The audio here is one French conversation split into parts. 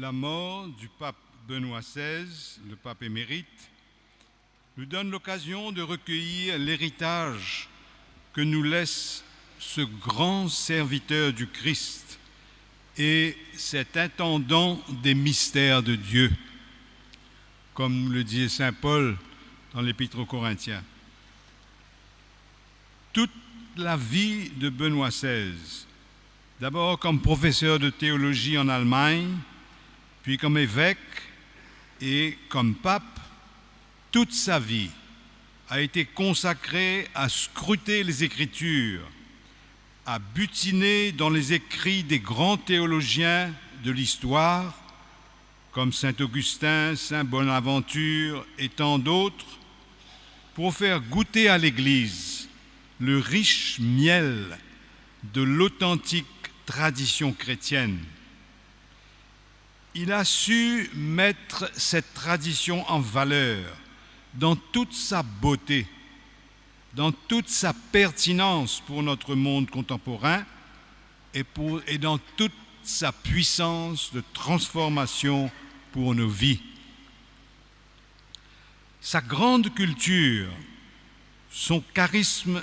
La mort du pape Benoît XVI, le pape émérite, nous donne l'occasion de recueillir l'héritage que nous laisse ce grand serviteur du Christ et cet intendant des mystères de Dieu, comme le disait saint Paul dans l'Épître aux Corinthiens. Toute la vie de Benoît XVI, d'abord comme professeur de théologie en Allemagne, puis comme évêque et comme pape, toute sa vie a été consacrée à scruter les Écritures, à butiner dans les écrits des grands théologiens de l'histoire, comme saint Augustin, saint Bonaventure et tant d'autres, pour faire goûter à l'Église le riche miel de l'authentique tradition chrétienne. Il a su mettre cette tradition en valeur dans toute sa beauté, dans toute sa pertinence pour notre monde contemporain et dans toute sa puissance de transformation pour nos vies. Sa grande culture, son charisme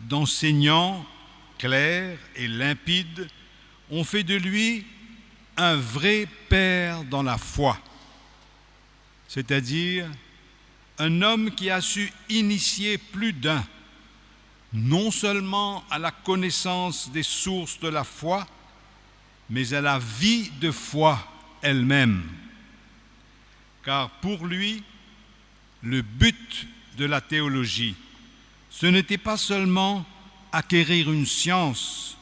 d'enseignant clair et limpide ont fait de lui un vrai père dans la foi, c'est-à-dire un homme qui a su initier plus d'un, non seulement à la connaissance des sources de la foi, mais à la vie de foi elle-même. Car pour lui, le but de la théologie, ce n'était pas seulement acquérir une science,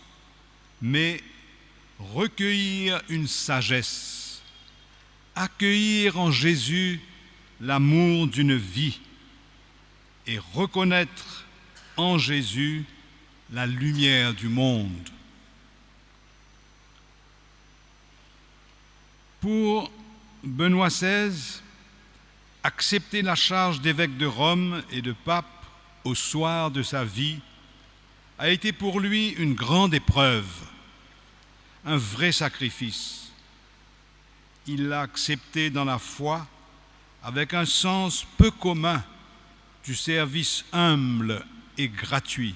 mais recueillir une sagesse, accueillir en Jésus l'amour d'une vie et reconnaître en Jésus la lumière du monde. Pour Benoît XVI, accepter la charge d'évêque de Rome et de pape au soir de sa vie a été pour lui une grande épreuve, un vrai sacrifice. Il l'a accepté dans la foi avec un sens peu commun du service humble et gratuit.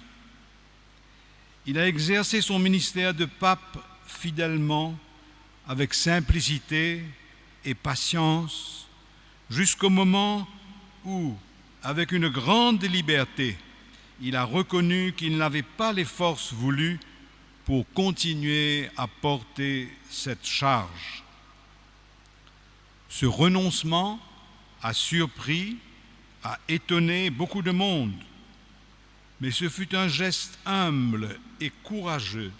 Il a exercé son ministère de pape fidèlement, avec simplicité et patience, jusqu'au moment où, avec une grande liberté, il a reconnu qu'il n'avait pas les forces voulues pour continuer à porter cette charge. Ce renoncement a surpris, a étonné beaucoup de monde, mais ce fut un geste humble et courageux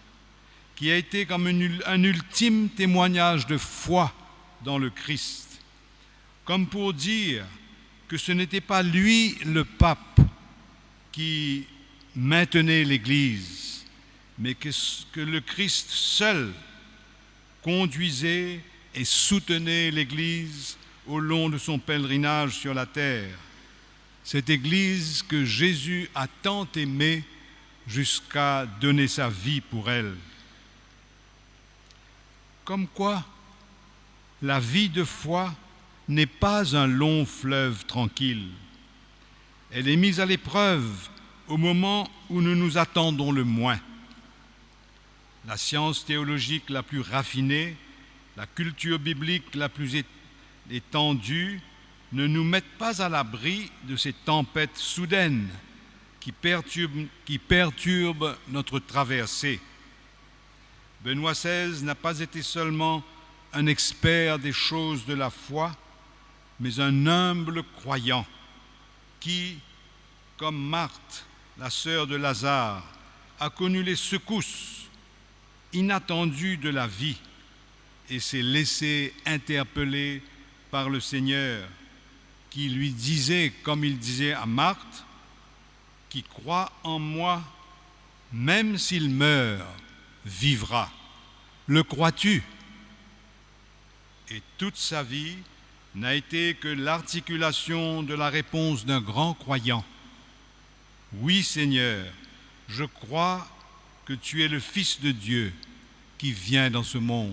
qui a été comme un ultime témoignage de foi dans le Christ, comme pour dire que ce n'était pas lui, le pape, qui maintenait l'Église, mais que le Christ seul conduisait et soutenait l'Église au long de son pèlerinage sur la terre. Cette Église que Jésus a tant aimée jusqu'à donner sa vie pour elle. Comme quoi, la vie de foi n'est pas un long fleuve tranquille. Elle est mise à l'épreuve au moment où nous nous attendons le moins. La science théologique la plus raffinée, la culture biblique la plus étendue ne nous mettent pas à l'abri de ces tempêtes soudaines qui perturbent notre traversée. Benoît XVI n'a pas été seulement un expert des choses de la foi, mais un humble croyant qui, comme Marthe, la sœur de Lazare, a connu les secousses inattendues de la vie et s'est laissé interpeller par le Seigneur qui lui disait, comme il disait à Marthe, « Qui croit en moi, même s'il meurt, vivra. Le crois-tu » Et toute sa vie n'a été que l'articulation de la réponse d'un grand croyant. « Oui, Seigneur, je crois que tu es le Fils de Dieu qui vient dans ce monde. »